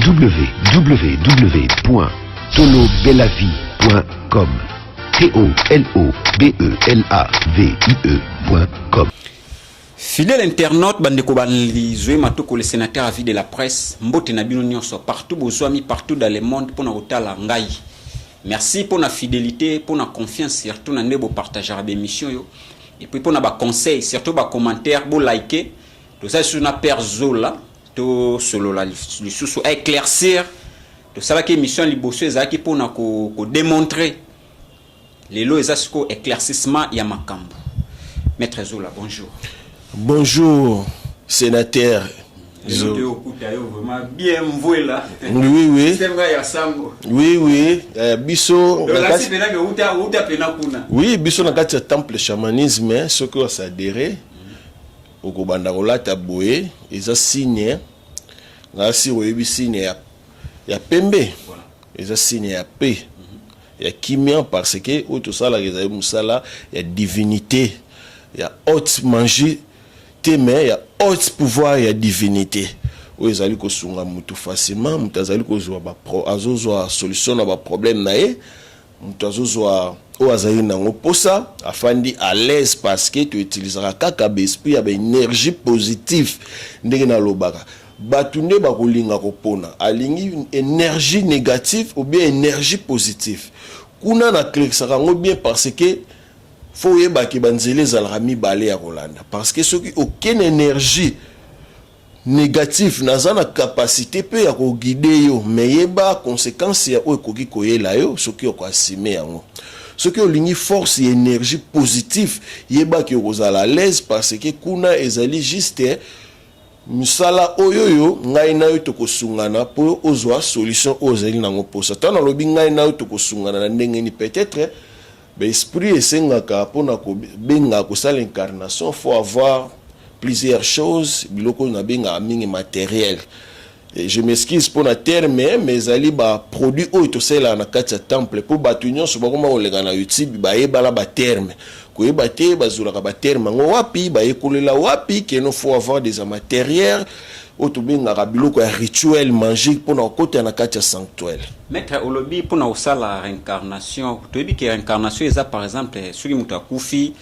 www.tolobelavie.com TOLOBELAVIE.com. Fidèle internaute, bandeko banlizwe matoko le sénateur à vie de la presse, mbote na bino nyonso partout bozwami partout dans le monde pour na otala ngai. Merci pour la fidélité, pour la confiance, surtout na ndebo partager l'émission yo. Et puis pour na ba conseil, surtout ba commentaire, bo liker. Tout ça sur na perzo là, tout solo là, le sous éclaircir. Tout ça que émission liboso ezaki pour na ko démontrer les lois ezasiko éclaircissement ya makambo. Maître Zola, bonjour. Bonjour, sénateur. Bien voué là. Oui, oui. Oui, oui. Bisso. Oui, Bisso n'a pas temple chamanisme, ce que ça adhéré. Au Gobandarola Taboué, ils ont signé. Là, si vous avez signé, il y a Pembe. Ils ont signé à P. Il y a Kimian parce que, tout ça, il y a divinité. Il y a haute manger. Mais il y a haute pouvoir, il y a divinité. Où ils allaient kosunga mutu facilement, mutu azali kozwa ba azozwa solution na ba problème na ye, mutu azozwa o azali nango posa afandi à l'aise parce que tu utiliseras kaka ba esprit ya ba énergie positive ndenge na lobaka. Batunde ba kolinga kopona alingi une énergie négative ou bien énergie positive. Kuna na klexaka ngo bien parce que faut yeba ki banzele zalra mibale ya Rolanda parce que ceux qui aucune énergie négative naza na capacité pe ya ko guider yo mais yeba conséquence ya o koki koyela yo ceux qui ko assumer yango ceux qui olingi force et énergie positive yeba ki kozala à l'aise parce que kuna ezali juste misala oyoyo ngai na yo tokosungana po ozwa solution ozali nango posa tana lobi ngai na yo tokosungana na ndenge ni peut-être. L'esprit est sengaka pour na ko benga ko sala incarnation, faut avoir plusieurs choses biloko na benga mingi matériel. Et je m'excuse pour la terme mais ali ba produit o to sala na kati temple pour batunyo so bakoma olega na YouTube ba yebala ba terme ko yebate bazula ka ba terme ngo wapi ba yekolela wapi que nous faut avoir des matériels autobinga biloko ya rituel magique pour na côté na kati sanctuaire. Maître Olobi pour na osala réincarnation, tu dis que réincarnation est par exemple celui muta kufi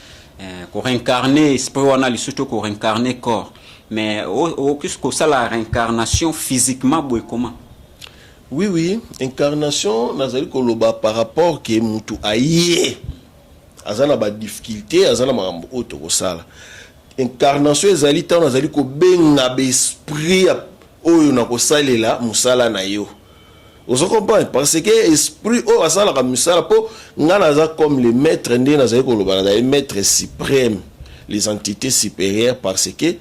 ko réincarner esprit wana li surtout ko réincarner corps. Mais qu'est-ce que ça la réincarnation physiquement boy comment? Oui oui, incarnation nazali ko loba par rapport que mutu aye azana ba difficulté azana mambo auto ko sala. Incarnation ezali tant nazali ko benga be esprit oyo na ko salela musala na yo. Vous comprenez parce que esprit o asala ka musala po ngana za comme les maîtres ndé nazali ko loba na maîtres suprêmes, les entités supérieures parce que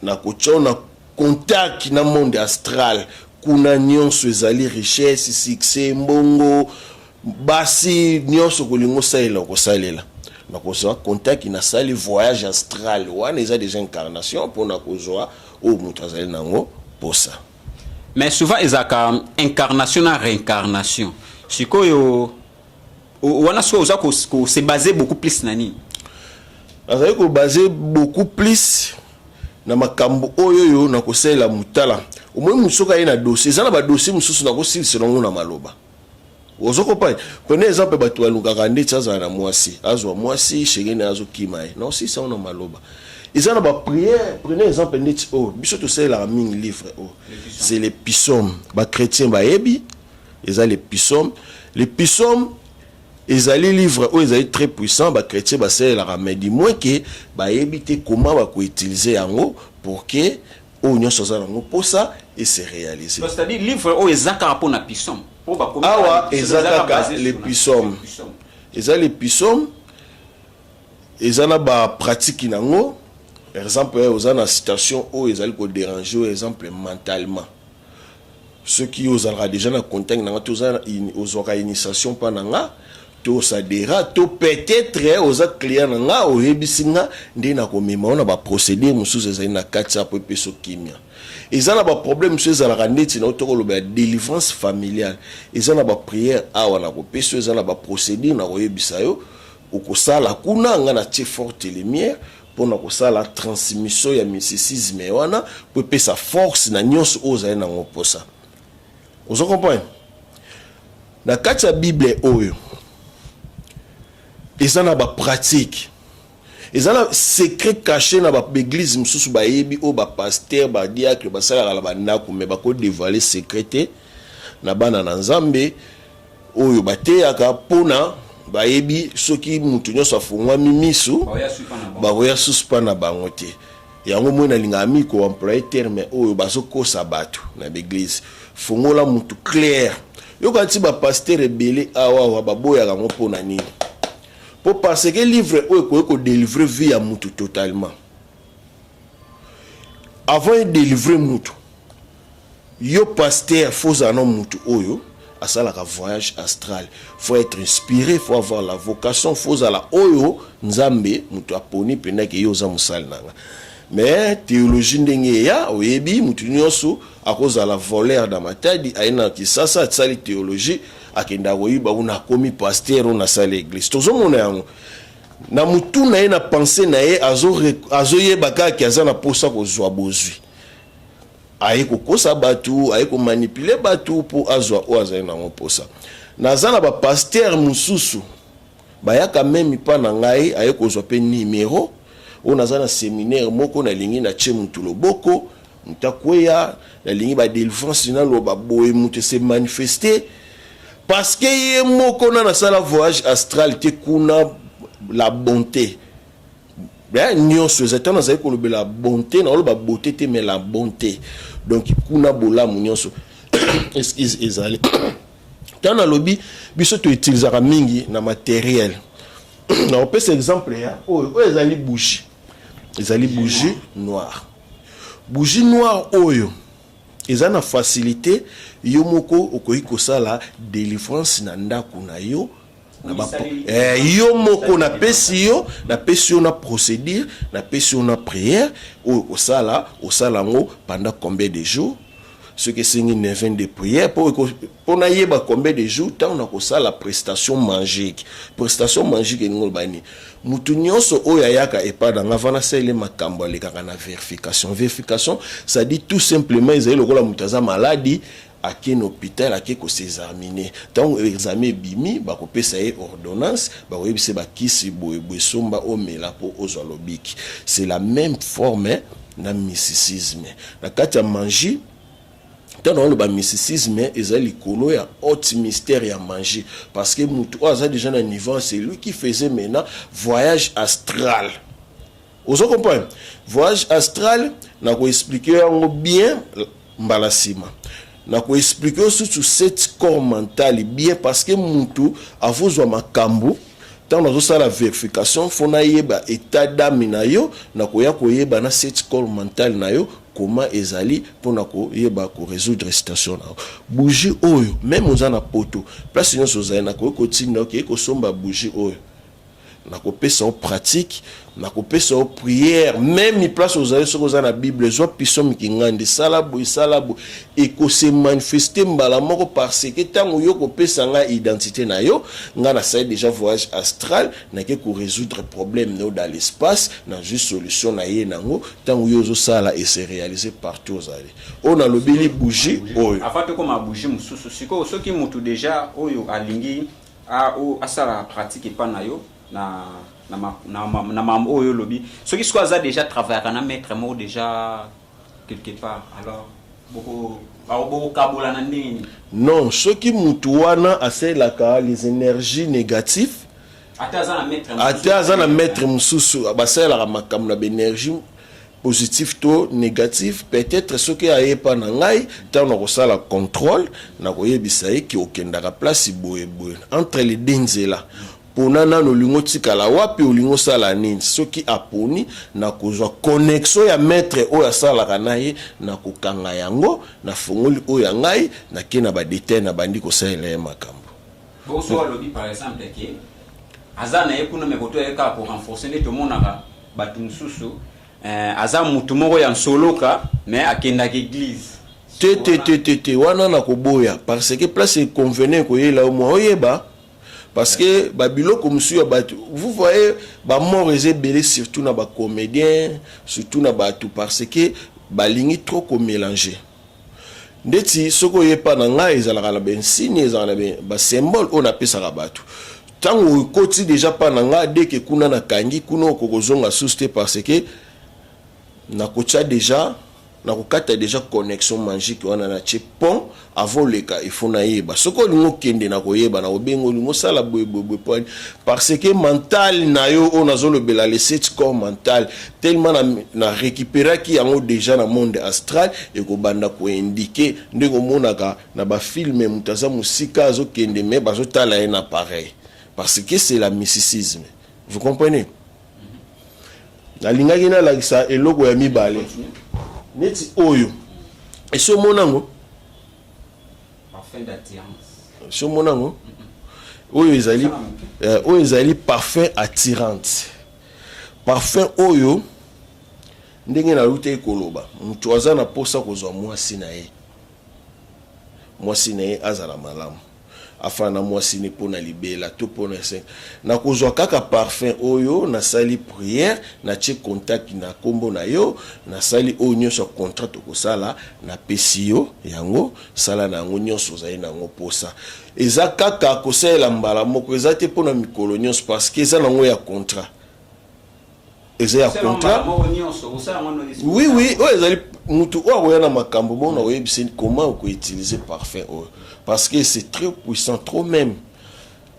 na ko na contact na monde astral kuna nyonso ezali richesse, succès, mbongo, basi nyonso ko lingo salela ko salela. Na kozoa contact na sali voyage astral wana eza des incarnations pour na kozoa o mutu azali nango posa. Mais souvent ezaka incarnation na réincarnation sikoyo wana so oza ko se baser beaucoup plus nani azali ko baser beaucoup plus na makambo oyo yo na kosela mutala au moins musoka ina dossier ezana ba dossier mususu na kosilisa nango na maloba. Prenez exemple bato alungaka ndeti aza na mwasi azwa mwasi shegene azo kimae non si ça on a maloba ils ont ba prière. Prenez exemple ndeti biso to sala la ming livre c'est les psaumes ba chrétien ba yebi ils ont les psaumes ils allaient livre ils allaient très puissant ba chrétien ba sala la mais du moins que ba yebi te comment ba ko utiliser yango pour que on nyonso za nango pour ça et c'est réalisé. C'est-à-dire livre ezaka pour na psaume. Awa ezaka les psaumes. Eza les psaumes. Ezana ba pratique nango. Par exemple, ozana citation o ezali ko déranger exemple mentalement. Ceux qui osera déjà na contact nanga tozana ozora initiation pa nanga to sadera to peut-être oza client nanga o yebisinga ndena ko mema na ba procédure mususu ezali na kati ya peso kimia. Ils ont un problème sur les arrêtés, ils ont une délivrance familiale. Ils ont une prière, ils ont un procédure, ils ont un kuna ngana tie forte lumière pour la transmission ya mysticisme wana pour sa force na nyonso oza na ngoposa. Vous comprenez? Dans la Bible, ils ont des pratiques. Ils ont des secrets cachés dans l'église. Ils ont des pasteurs, des diacres, des salariés, mais ils ont dévoilé les secrets. Na bana na nzambe oyo bateyaka pona bayebi soki mutu nyonso afungwa mimisu bakoya susu mpa na bango te yango moi nalinga ami ko employer terme oyo bazokosa bato na l'église fungola mutu clair yoka nti bapaster ebele awa baboyaka ngo mpona nini po parce que livre oyo koyeko délivrer vie ya mutu totalement avant de délivrer mutu yo pasteur faut un homme mutu oyo asalaka voyage astral, faut être inspiré, faut avoir la vocation, faut ala oyo nzambe mutu aponi pendeke yo za musal nanga. Mais théologie ndenge ya oyebi mutu nyonso akoza la voleur dans matadi aina kisasa tsali théologie akenda koyiba una komi pasteur on asali église tozo mona yango na mutu na ye na penser na ye azo yebaka ki azana posa kozwa bozwi aye kokosa batu aye ko manipuler batu pour azwa o azali na posa nazana ba pasteur mususu bayaka même pa na ngai aye kozwa pe numéro on nazana séminaire moko na lingi na che mutu loboko mutakweya na lingi ba délivrance na loba boye mutu se manifester parce que ye moko na sala voyage astral te kuna la bonté. Bien, nous sommes la bonté, non la beauté, mais la bonté. Donc, kuna bola munyoso. Excuse ezali. Dans le lobby, biso to utilisera mingi na matériel. On peut cet exemple là. Oh, ezali bougie. Ezali bougie noire. Bougie noire oyo. Ezana facilité yomoko okoyiko sala délivrance na ndaku na yo. Yo moko na pesi yo na procédure na pesi yo na prière au sala ngo pendant combien de jours ce que c'est une neuvaine de prière pour na yeba combien de jours tant on a ça la prestation magique ngo bani mutu nyonso oyo ayaka epa dans avant na sele makambo lekaka na vérification ça dit tout simplement ils lokola mutaza maladie à qui hôpital à qui ko s'examiner tant examen bimi ba ko pesa e ordonnance ba ko yebise ba kisi boye somba o mela po ozolobiki c'est la même forme na mysticisme na kati ya magie tant dans le mysticisme ezali kolo ya haute mystère ya magie parce que mutu aza déjà na niveau c'est lui qui faisait maintenant voyage astral. Vous comprenez? Voyage astral na ko expliquer en bien mbalasima na ko expliquer surtout cet corps mental bien parce que mutu avozwa makambo tant dans ça la vérification fona yeba état d'âme na yo na ko ya ko yeba na cet corps mental na yo comment ezali pour na ko yeba ko résoudre situation na bougie oyo même ozana poto place nyonso ozali na ko tinda ko somba bougie oyo na ko pesa en pratique na ko pesa en prière même place aux aïeux sur la Bible zo pisom ki ngandi salabo et ko se manifester mbala moko parce que tango yo ko pesa nga identité na yo nga na ça déjà voyage astral na ke ko résoudre problème no dans l'espace na juste solution na ye nango tango yo zo sala et se réaliser partout aux aïeux on a le beli bougie oyo afate comme bougie mususu siko soki mutu déjà oyo alingi a o asala pratique pa na yo na mambo oyo lobby ceux qui soit déjà travailler na maître mot déjà quelque part alors beaucoup kabola na nini non ceux qui mutu wana aselaka les énergies négatives ata na maître mususu basela makambo na énergie positif to négatif peut-être ce qui a pas na ngai tant na kosala contrôle na koyebisa ki okendaka place boye entre les denzela ponana no lingo tikala wapi olingo sala nini soki aponi na kozwa connexion ya maître oyo asala kanaye na kokanga yango na fongoli oyo ngai na kena ba détail na bandi ko sala makambo bonsoir lobby par exemple que azana ekuna mekoto eka pour renforcer ne tout monaka batu mususu aza mutu moko ya soloka mais akenda ke église te wana na koboya parce que place convenait ko yela mo oyeba parce que babilo comme sur vous voyez ba mort belé surtout na ba comédien surtout na ba tout parce que ba lingi trop ko mélanger ndeti soko yepa na ngai ezalaka na bensigne ezalaka na ba symbole on apesaka bato tango okoti déjà pa na ngai dès que kuna na kangi kuna okozonga suste parce que na kocha déjà na kokata déjà connexion magique wana na che pont avant le cas il faut na yeba soko lingo kende na koyeba na obengo lingo sala boy point parce que mental na yo on a le bela les 7 corps mental tellement na récupérer qui yango déjà na monde astral et ko banda ko indiquer ndeko monaka na ba film mutaza musika zo kende me bazo tala un appareil parce que c'est la mysticisme vous comprenez na linga gina la ça eloko ya mibale neti oyo et ce monango parfum d'attirance ce monango oyo ezali parfum attirante parfum oyo ndenge na lute ekoloba mutu aza na posa kozwa mwasi na ye azala malamu afana mwasi ne pona libela to pona se na kozwa kaka parfum oyo na sali prière na che contact na kombo na yo na sali oyo nyonso contrat okosala na pesio yango sala na yango nyonso zai na yango posa eza kaka kosala mbala moko eza te pona mikolo nyonso parce que eza nango ya contrat eza ya contrat oui oyo ezali mutu oyo akoya na makambo bona oyebisi comment oko utiliser parfum oyo parce que c'est très puissant trop même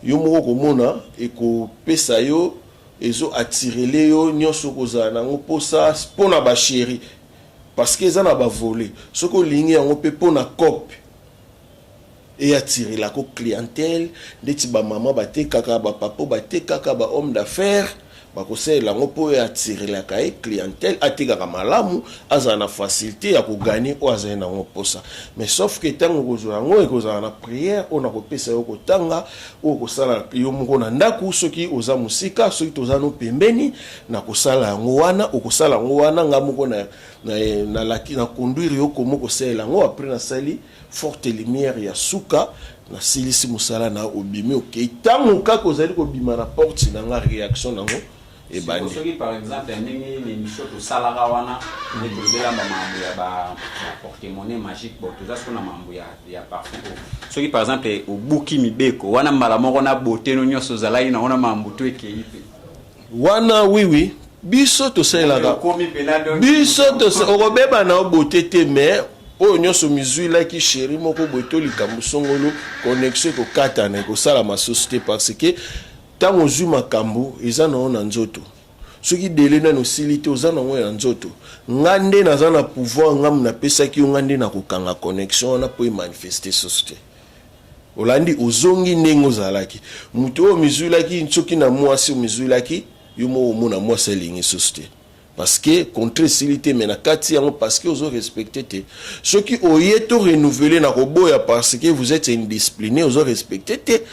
yo moko komona eko pesa yo ezo attirer yo nyonso kozala nango posa pona ba chéri parce que eza na ba voler soko lingi yango pe pona copie et attirer la clientèle ndeti ba mama batekaka ba papa batekaka ba homme d'affaires bakosela yango po attirer la clientèle atekaka malamu aza na facilité ya kogagner o aza na ngo posa mais sauf que tango kozwa yango ekozala na prière on a kopesa yo kotanga o kosala yo moko na ndaku soki oza musika soki toza no pembeni na kosala yango wana okosala yango wana nga moko na conduire yo komo kosala yango après na sali forte lumière ya suka na silisi musala na obimi okay tango kaka ozali kobima na porte na nga réaction nango et bani soki par exemple ndenge ni mishoto salaka wana ne tobela mambo ya ba porte-monnaie magique bo toza sona mambo ya parfum soki par exemple obuki mibeko wana mbala moko na beauté no nyonso zalai na wana mambo to ekeipe wana oui biso to selaka biso to okobeba na beauté te mais oyo nyonso mizwila ki chéri moko boto likambo songolo connexion ko katana ko sala ma société parce que tango zu makambo eza na ona nzoto soki dele na no silité oza na ngo ya nzoto ngande na za na pouvoir ngam na pesa ki ngande na kokanga connexion na po manifester société olandi ozongi ndengo zalaki muto o mizwila ki nsoki na mwasi mizwila ki yumo omona mwasi lingi société parce que contre silité mais na kati yango parce que ozo respecter te ce qui oyeto renouveler na koboya parce que vous êtes indiscipliné ozo respecter te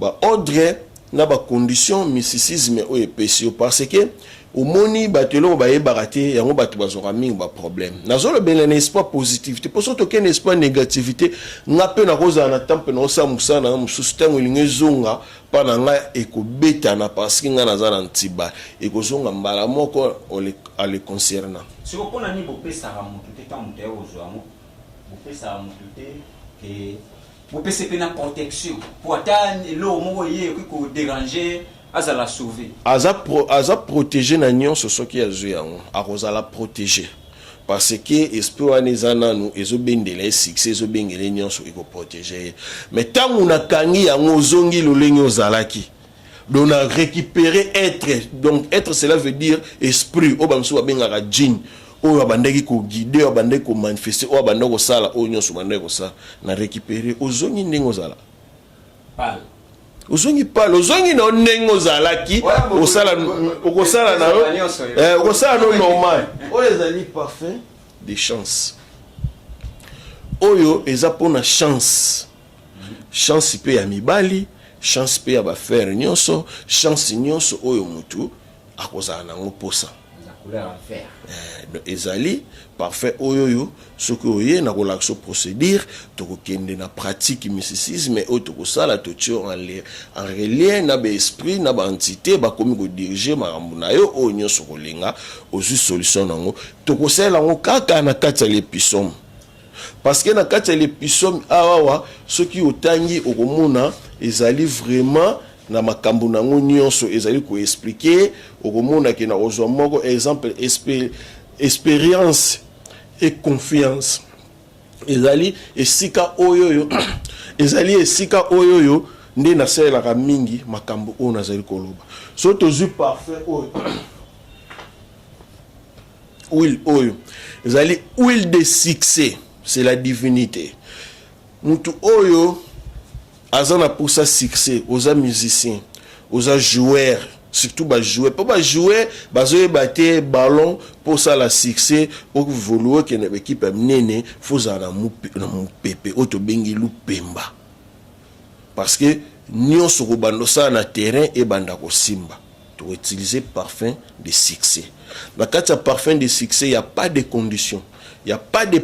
ba ordre na ba condition mysticisme o epesio parce que au moni batelo ba yebaraté yango batu bazora mingi ba problème nazo le ben espoir positivité pour surtout qu'un espoir négativité ngape na koza na tempe na osa musana musustango linge zonga pana nga ekobeta na parce que nga naza na ntiba ekozonga mbala moko ale concernant si vous pona ni bopesa ka mutu te tant mutu ozwamo bopesa mutu te que vous pouvez faire protection pour attendre l'eau moyen qui déranger à la sauver aza protéger na nyonso soki azwi yango akozala protéger parce que esprit wana eza nanu ezobendela succès ezobengela nyonso eko protéger mais tango na kangi yango ozongi lolenge ozalaki donc na récupérer être cela veut dire esprit o bamso babengaka djinn oyo abandaki ko guider abandaki ko manifester oyo abandaki ko sala oyo nyonso bandaki ko sala na récupérer ozongi ndenge ozala pal ozongi na ndenge ozalaki osala okosala na yo okosala no normal oyo ezali parfum de chance oyo eza pona chance pe ya mibali chance pe ya bafere nyonso chance nyonso oyo mutu akozala nango posa ezali parfait oyo soki oye na kolakso procédure tokokende na pratique mysticisme oyo tokosala totio en relien na baesprit na baentité bakomi kodirige makambo na yo oyo nyonso kolenga ozwi solution nango tokosala yango kaka na kati ya lepisome parce que na kati ya l'épisode awa soki otangi okomona ezali vraiment na makambo nango nyonso ezali ko expliquer okomona ke na ozwa moko exemple expérience et confiance ezali esika oyoyo ezali esika oyoyo nde nasalelaka mingi makambo oyo nazali koloba so tozwi parfait oyo huile oyo ezali huile de succès, c'est la divinité. Mutu oyo azana pour ça succès, oza musicien, oza joueur, surtout ba joueur, pas ba joueur, bazoye battre ballon pour ça la succès, au vouloir que une équipe nene, faut za na mu pepe, auto bengi lu pemba. Parce que nyonso ko bando ça na terrain et banda ko simba. Pour utiliser parfum de succès. Dans le cas de parfum de succès, il n'y a pas de conditions. Il n'y a pas de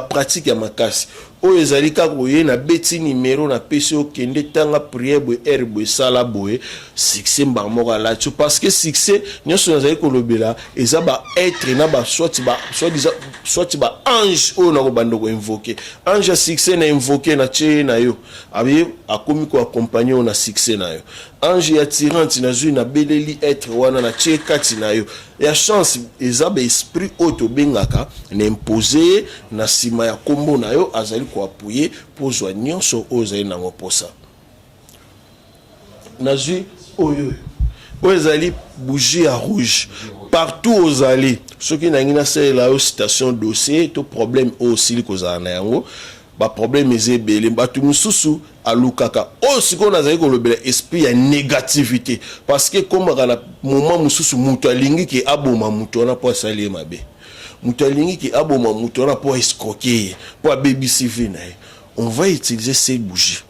pratique à ma casse. O ezalika koye na beti numéro na PCO kende tanga prière bo herbe sala boye succès mbarmoka là parce que succès nyoso nazali ko lobela eza ba être na ba soit ba ange o na ko bando ko invoquer ange succès na invoquer na che na yo abi akomi ko accompagner na succès na yo ange ya tirante na zui na beleli être wana na che kati na yo ya chance eza ba esprit auto bengaka na imposer na sima ya kombo na yo azali ko appuyer pour zwa nyonso ozali nango posa nazui oyo ezali bougie à rouge partout ozali soki nangi na sala yo station dossier to problème aussi kozala na yango ba problème ezebele batu mususu alukaka o siko nazali kolobela esprit ya négativité parce que comme na moment mususu mutu alingi ki aboma mutu na po asali mabe mutu alingi ki aboma mutu na po escroquer po baby civil na on va utiliser ces bougies.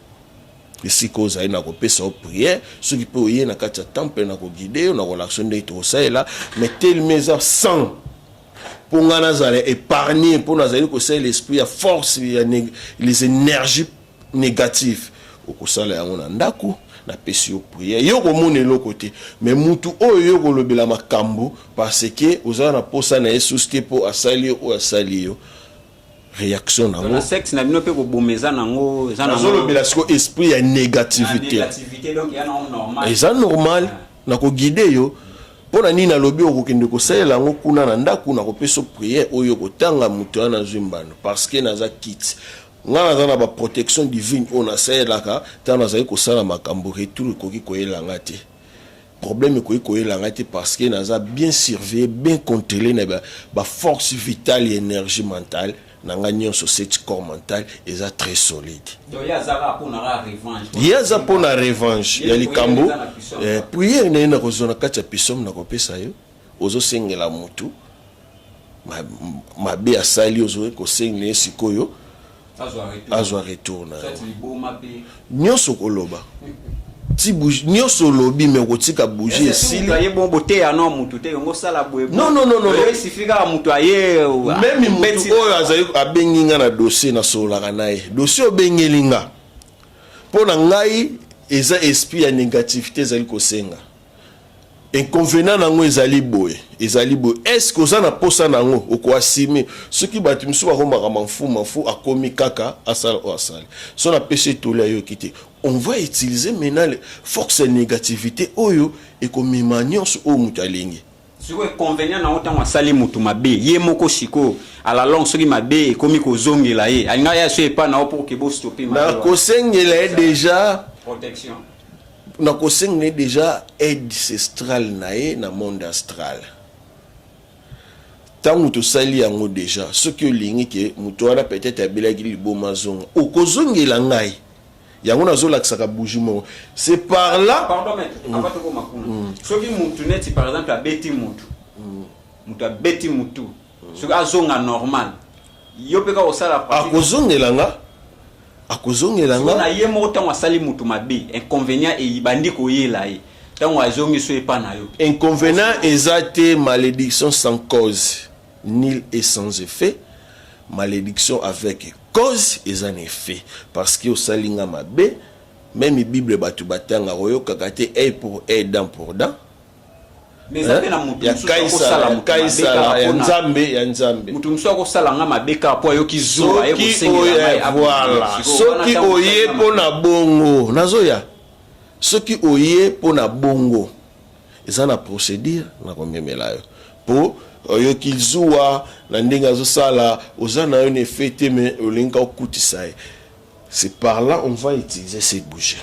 Et si cause a une akopesa prière, ce qui peut y na katia temple na ko guider na relation de tout ça là, mais tel mesa sang pour ngana épargner pour nazali ko c'est l'esprit à force les énergies négatives au ko sala yango na ndako na pesi prière yo ko mona le côté mais mutu oyo ko lobela makambo parce que ozana na posa na susté pour asali ou asali yo réaction na le sexe na bino pe ko bomeza nango za nango le belasco esprit ya négativité donc ya normal eza normal na ko guider yo pona nini na lobi okokende ko sala ngo kuna na ndako na ko peso prière oyo ko tanga mutu na zimbano parce que naza kit ngana za na ba protection divine on a sala ka tana za ko sala makambo retour ko ki ko elanga te problème ko elanga te parce que naza bien surveillé bien contrôlé na ba force vitale et énergie mentale nanga nyonso cette corps mental est très solide. Donc il y a za pour na revanche. Il y a za pour na revanche. Il y a les kambo. Prière na kozona kacha pisom na kopesa yo. Ozo sengela mutu. Ma be asali ozo ko sengela sikoyo. Azwa retour na. Nyonso koloba. Ti bougie nyonso lobi me kotika bougie esili aye bon boté ya no mutu te ngo sala boye non sifika mutu aye même mutu oyo azali abenginga na dossier na solaka naye dossier obengelinga pona ngai eza esprit ya négativité ezali kosenga inconvénient nango ezali boye est-ce que ozana posa nango okoasime soki batu misu bakomaka mafu akomi kaka asala o asala so na péché tolia yo kité on va utiliser maintenant les forces négativité oyo et comme nyonso o mutu alingi siko inconvénient na otanga asali mutu mabe ye moko siko à la longue soki mabe ekomi kozongela ye alinga ya so epa na pour que bo stopper na kosengela déjà protection na kosengela déjà aide ancestral nae na monde astral tangu to sali yango déjà ce que lingi ke mutu wana peut-être abelaki liboma zonga okozongela ngai yango nazo laksaka bougie mo c'est par là pardon mais avant to makuna soki mutu neti par exemple abeti mutu mutu abeti mutu soki azonga normal yo peka osala pratique akozongela nga na ye mo tango asali mutu mabe inconvénient et ibandi ko yela ye tango azongi so epa na yo inconvénient ezate malédiction sans cause nil et sans effet malédiction avec cause et un effet parce que au salinga mabe même Bible batu batanga royo kakate œil pour œil dent pour dent mais ça fait na mutu ya kaisala ya nzambe mutu muso ko sala nga mabeka po yo kizuwa yo kusengela voilà soki oye pona bongo nazoya soki oye pona bongo eza na procédure na komemela yo po oyo kizuwa na ndenge azosala oza na yo ne fete mais olinga okutisa ye. C'est par là on va utiliser ces bougies.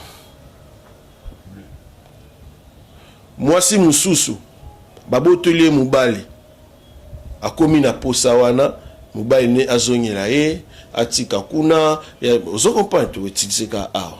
Moi si mususu babotoli mubali akomi na posa wana mubali ne azongela ye atika kuna ozo comprendre to utiliser ka awa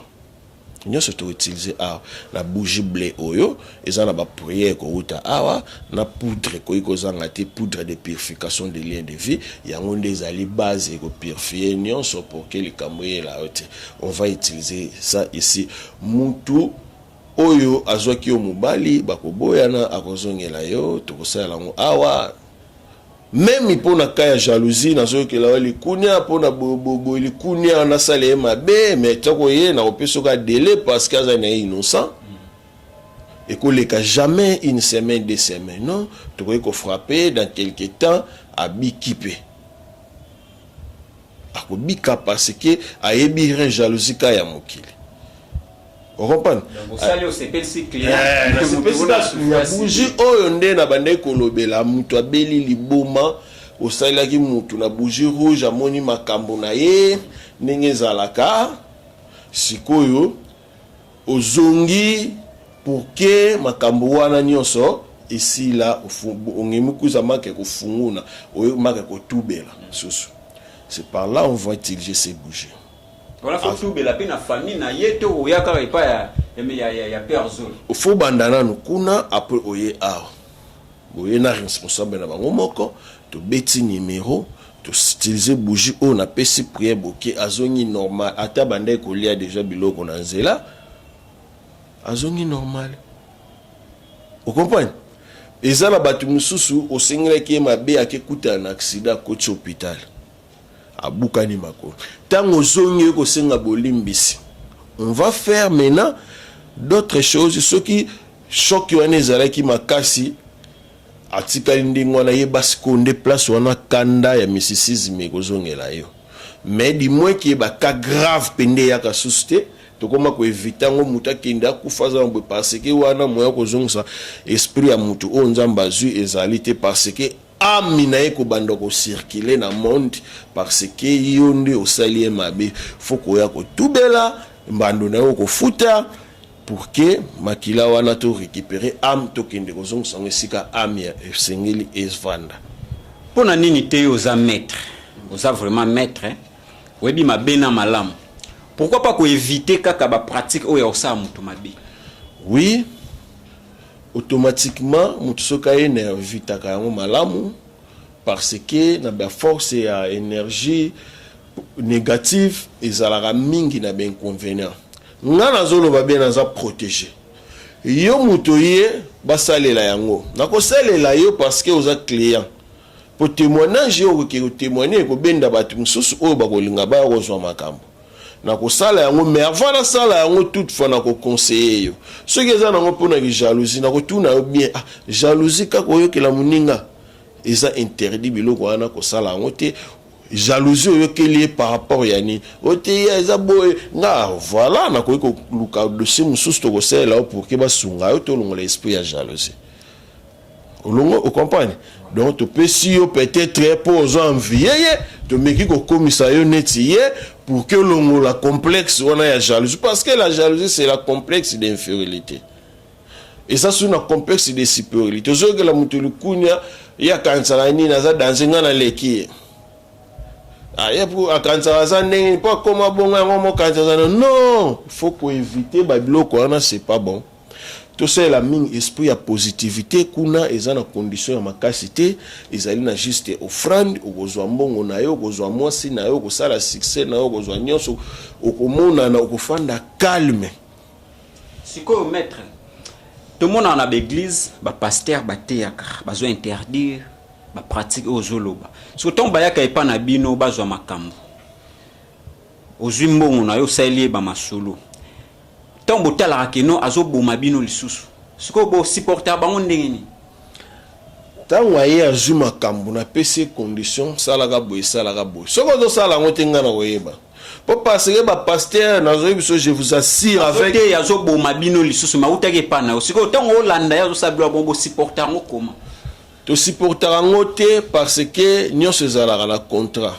nyonso to utiliser awa na bougie blé oyo eza na ba prière ko uta awa na poudre ko ikozanga te poudre de purification des liens de vie yango nde ezali base ko purifier nyonso pour que le camouiller la haute. On va utiliser ça ici mutu oyo azwaki yo mobali bakoboyana akozongela yo tokosala ngo awa même pona kaya jalousie nazokela wali kunya pona bobo likunya na sale mabe mais toko ye na opeso ka délai parce que azana innocent et qu'on les ka jamais une semaine 2 semaines non toko ko frapper dans quelque temps à bikipe akobika parce que ayebi ren jalousie ka ya mokili. On comprend? Bougie oyo nde na bande kolobela mutu abeli liboma osalaki mutu na bougie rouge amoni makambo na ye ndenge ezalaka sikoyo ozongi pour que makambo wana nyonso ici là ongemi kuza make kofunguna oyo make kotubela susu. C'est par là on va utiliser ces bougies. Voilà, faut trouver la peine à famille na yeto ou ya kara pas ya perso. Faut bandana no kuna après oye a. Boye na responsable na bango moko to beti numéro to utiliser bougie on a pesi prière boké azongi normal ata bande ko lia déjà biloko na nzela azongi normal. Vous comprenez? Ezala batu mususu osengela ki mabe akekuta na accident ko hôpital. Abukani mako. Tango zongi ko senga bolimbisi. On va faire maintenant d'autres choses. Ce qui choque wana ezalaki makasi atikali ndingo na yebasi konde place wana kanda ya mysticisme kozongela yo. Mais di moins ki ba ka grave pende ya ka susté to koma ko éviter ngo muta kenda kufaza mbo parce que wana moya kozongsa esprit ya mutu o nzamba zu ezalité parce que amina eko bando ko circuler na monde parce que yonde osali mabe foko ya ko tubela mbando na ko futa pour que makila wana to récupérer am to kende ko zongo sango sika amia sengeli esvanda pona nini te oza maître oza vraiment maître hein webi mabe na malamu pourquoi pas ko éviter kaka ba pratique oya osa mutu mabe. Oui, automatiquement mutu soka énergie takayango malamu parce que na ba force ya énergie négative ezalaka mingi na ben inconvénient ngana zolo ba bien za protéger yo mutu ye basalela yango nako salela yo parce que oza client pour témoignage yo ko témoigner ko benda batu mususu o ba kolinga ba kozwa makambo na ko sala yango mais avant la sala yango toutefois na ko conseiller yo ce que za nango pona ki jalousie na ko tuna yo bien jalousie ka ko yo ke la muninga eza interdit biloko wana ko sala yango te jalousie yo ke lié par rapport yani ote ya eza boy nga voilà na ko luka dossier mususu to ko sala pour que ba sunga yo to longo l'esprit ya jalousie olongo o comprendre donc tu peux si yo peut-être pour envier to meki ko komisa yo neti pour que l'on la complexe on a la jalousie parce que la jalousie c'est la complexe d'infériorité et ça c'est un complexe de supériorité zo que la mutulu kunya ya kansala ni na za danzinga na leki ya pour akansala za ndenge pas comme bonga ngomo kansala non faut ko éviter ba biloko wana c'est pas bon. Tout ça la mine esprit ya positivité kuna eza na condition ya makasité ezali na juste offrande okozwa mbongo na yo okozwa mwasi na yo okosala succès na yo okozwa nyonso okomona na okofanda calme siko maître tout le monde en a l'église ba pasteur ba théâtre bazo interdire ba pratique ozoloba surtout bayaka epa na bino bazwa makambo ozwi mbongo na yo salie ba masolo tombo tala keno azoboma bino lisusu siko bo supporter bango ndengeni tango aye azwi makambo na pesi condition salaka boye salaka boye soko ozosala yango te nga na koyeba po parce que bapaster nazoyebi biso je vous assure avec te yazoboma bino lisusu mautaki epana osiko ntango olanda ye azosabila bongo supporter yango koma tosupportaka yango te parce que nyonso ezalaka na contrat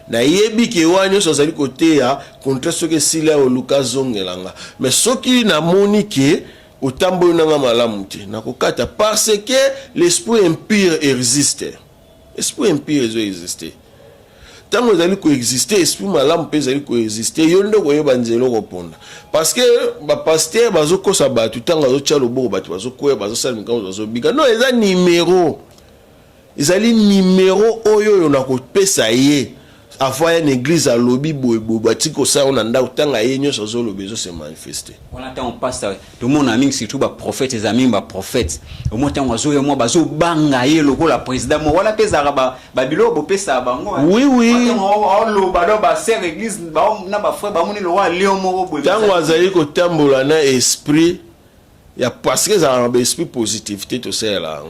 nayebi ke wa nyonso azali koteya contrat soki esili ya oluka zongelanga mais soki namoni ke otamboli nanga malamu te nakokata parce que l'esprit impur existe. L'esprit impur existe. Tant que ezali coexister esprit malamu mpe ezali coexister yo nde koyeba nzela koponda parce que bapaster bazokosa bato ntango azotya loboko bato bazokoya bazosala mikambo bazobika non eza numéro ezali numéro oyo na kopesa ye avant une église à lobby boybo batiko ça on anda utanga ye nyonso zo lobby zo se manifester on attend on passe tout le monde a mis surtout ba prophète les amis ba prophète au moins tant wazo yo mo bazo banga ye loko la président mo wala pesa ba bilo bo pesa bango oui on lo ba do ba ser église ba na ba frère ba moni lo wa léon mo bo tant wazali ko tambola na esprit ya parce que ça a esprit positivité to ça là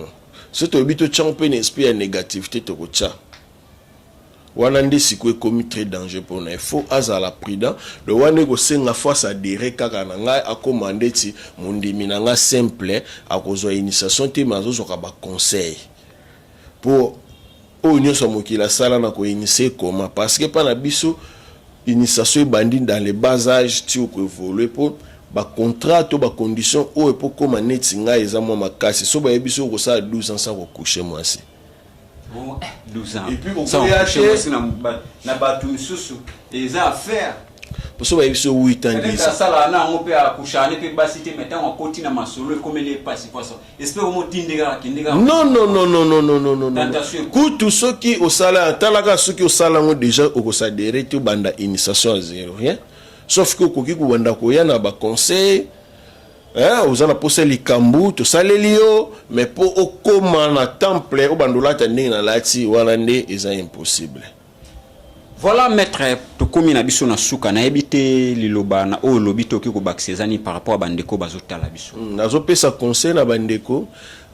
surtout bito champion esprit négativité to ko cha wana ndi siko ekomi très dangereux pour nous. Il faut azala prudent le wana ko senga face adhérer kaka na ngai akomande ti mondimi na nga simple akozwa initiation te mazozo ka ba conseil pour onyo so mokila sala na ko initier comment parce que pana biso initiation bandi dans les bas âges ti ko évoluer pour ba contrat to ba condition o pour comme neti nga eza mo makasi so ba yebiso ko sa 12 ans sans ko coucher moi si 12 ans. Et puis on ça peut y acheter na batu misusu et ça à faire pour ça ba yebiso 8 ans 10 ça sala na on peut accoucher pe basité maintenant on continue ma solo comme les passe quoi ça espère au tindega kindega non kutu soki osala talaka soki osala ngo déjà okosadere to banda initiation à zéro rien sauf que koki ko banda ko yana ba conseil ozana posa likambu to salelio mais pour okoma na temple o bandola ta ndenge na lati wana nde eza impossible. Voilà maître to komi na biso na suka na ebite liloba na o lobito ki ko baksezani par rapport à bandeko bazotala biso nazo pesa conseil na bandeko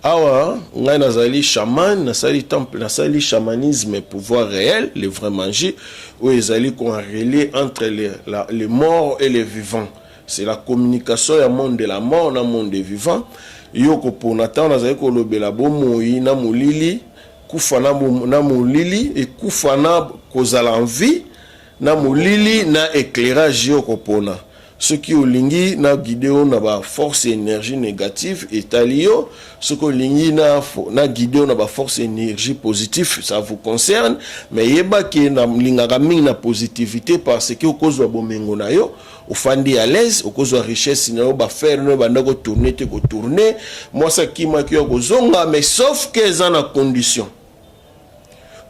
awa ngai nazali chaman nasali temple nasali chamanisme pouvoir réel le vrai magie où ezali corrélé entre les morts et les vivants. C'est la communication ya monde de la mort na monde des vivants yoko pona ta nazali ko lobela bomoi na molili kufa na molili et kufa na kozala en vie na molili na éclairage yoko pona ce qui olingi na guidéo na ba force énergie négative et talio ce que olingi na guidéo na ba force énergie positive ça vous concerne mais yeba ki na lingaka mingi na positivité parce que okozwa bomengo na yo ofandi à l'aise okozwa richesse na yo ba faire no banda ko tourner te ko tourner moi ça qui m'a ki ko zonga mais sauf que ça na condition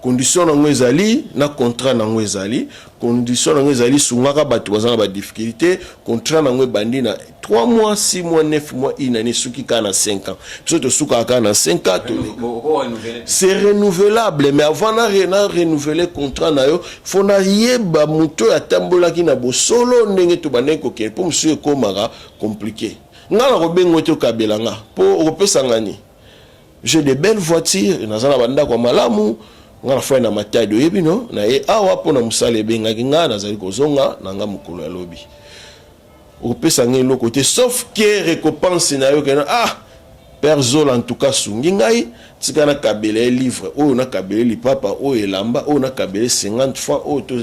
na ezali na contrat na ezali condition na ezali sungaka bato bazana ba difficulté contrat na bandi na 3 mois 6 mois 9 mois une année suki kana 5 ans surtout suka kana 5 ans c'est renouvelable mais avant na renouveler contrat na yo faut na yeba muto ya tambola ki na bosolo ndenge to baneko ke pour monsieur komara compliqué ngala ko bengo to kabela nga po opesa ngani j'ai de belles voitures nazana banda kwa malamu ngana fwa na matado yebi no na ye awa pona musale benga kinga nazali kozonga nanga mukolo ya lobi opesa ngelo côté sauf que récompense na yo kana père Zola en tout cas sungi ngai tika na kabele livre oyo na kabele lipapa oyo elamba oyo na kabele 50 fois oyo to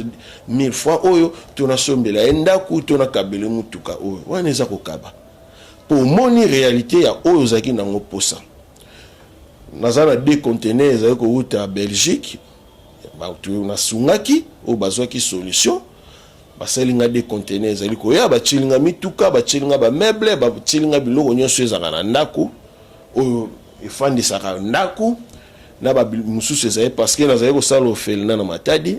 1000 fois oyo to na sombela endaku to na kabele mutuka oyo wana eza kokaba pour moni réalité ya oyo zaki nango posa nazana deux conteneurs ezali kouta Belgique batu na sungaki o bazwaki solution basalinga deux conteneurs ezali koya bachilinga mituka bachilinga ba meuble bachilinga biloko nyonso ezaka na ndako o efandisaka ndako na ba mususu ezali parce que nazali kosala ofelina na matadi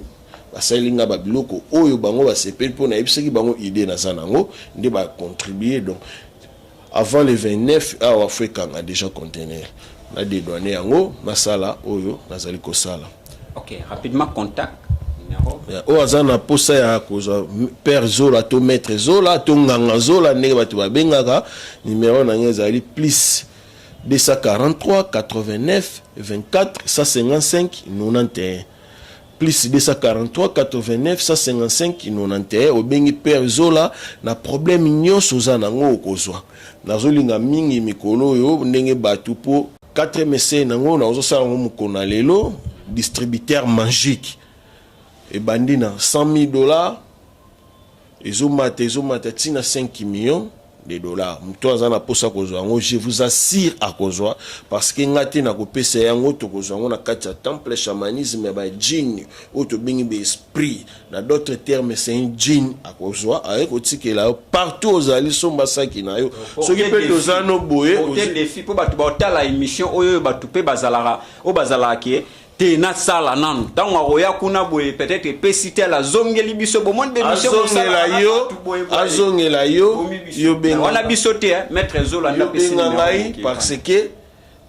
basalinga ba biloko oyo bango basepeli mpona yebisaki bango idée nazana ngo nde ba contribuer donc avant le 29 awa Afrika a déjà conteneur na dédouaner yango masala oyo nazali kosala. OK, rapidement contact numéro o azana posa ya koza père Zola to maître Zola to nganga Zola ndenge bato babengaka numéro na ngeza ali plus 243 89 24 155 91 plus 243 89 155 91 obengi Père Zola na problème nyonso oza nango okozwa nazolinga mingi mikolo oyo ndenge batu po 4 mese nango nazosala ngo mokona lelo distributeur magique ebandi na $100,000 ezomata tina 5 millions de dollars. Mto azana posa kozwa ngo, je vous assure à kozwa parce que ngati na kopesa yango to kozwa ngo na kati ya temple chamanisme ba djinn auto bingi be esprit na d'autres termes c'est un djinn à kozwa avec otikela partout aux ali somba saki na yo soki pe tozano boye hôtel des filles pour batu ba tala émission oyo batu pe bazalaka o bazalaka te na sala nanu tango akoya kuna boye peut-être pesite la zongeli biso bo monde bémission azongela yo yo benga wana biso te maître Zola na pesite parce que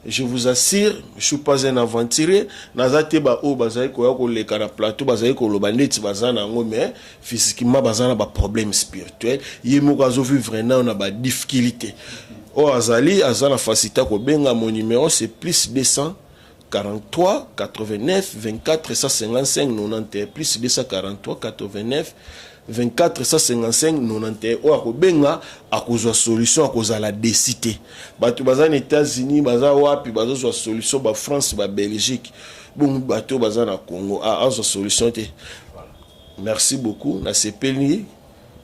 je vous assure je suis pas un aventurier nazate ba o bazai ko ya ko leka na plateau bazai ko loba ndeti bazana ngo mais physiquement bazana ba problème spirituel yemo kazo vivre na ba difficulté o azali azana facilité ko benga mon numéro c'est plus 243 89 24 155 91 plus 243 89 24 155 91 o akobenga akozwa solution akozala décider bato baza na États-Unis baza wapi bazozwa solution ba France ba Belgique bon bato baza na Congo azwa solution te. Merci beaucoup na sepeli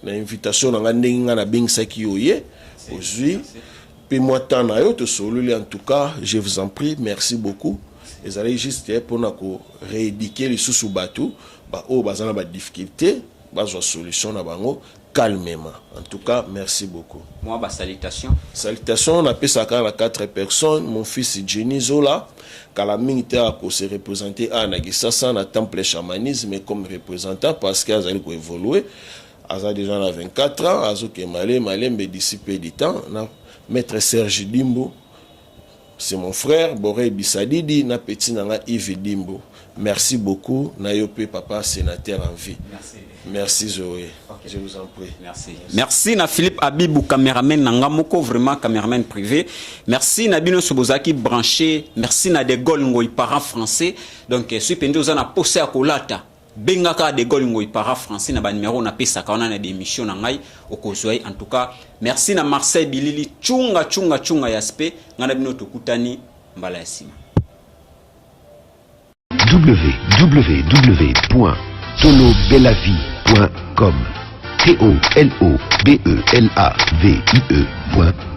na invitation na ndenge na bengisaki yoye aujourd'hui puis moi tant na yo to soluli en tout cas je vous en prie merci beaucoup. Ils allaient juste pour nous rééduquer les sous bateau, oh bazana ba difficulté, bazo solution na bango calmement. En tout cas, merci beaucoup. Moi ba salutation. Salutation, on appelle ça à 4 personnes, mon fils Jenny Zola, kala militaire ko se représenter à Nagisasa na temple chamanisme comme représentant parce qu'ils allaient ko évoluer. Aza déjà na 24 ans, azo ke malem disciple du temps, na maître Serge Dimbo. C'est mon frère Boré Bissadidi na petit nanga Yves Dimbo. Merci beaucoup Nayope papa sénateur en vie. Merci Zoé. Okay. Je vous en prie. Merci na Philippe Abibou caméraman nanga moko vraiment caméraman privé. Merci na Bino Sobozaki branché. Merci na De Gaulle ngoi parent français. Donc suis pendu ozana posé à kolata. Bengaka De Gaulle ngoi parent français na ba numéro na pesa ka na des émissions na ngai okozoi en tout cas. Merci na Marseille Bilili chunga yaspe ngana bino tokutani mbala yasima. www.tolobelavie.com TOLOBELAVIE.com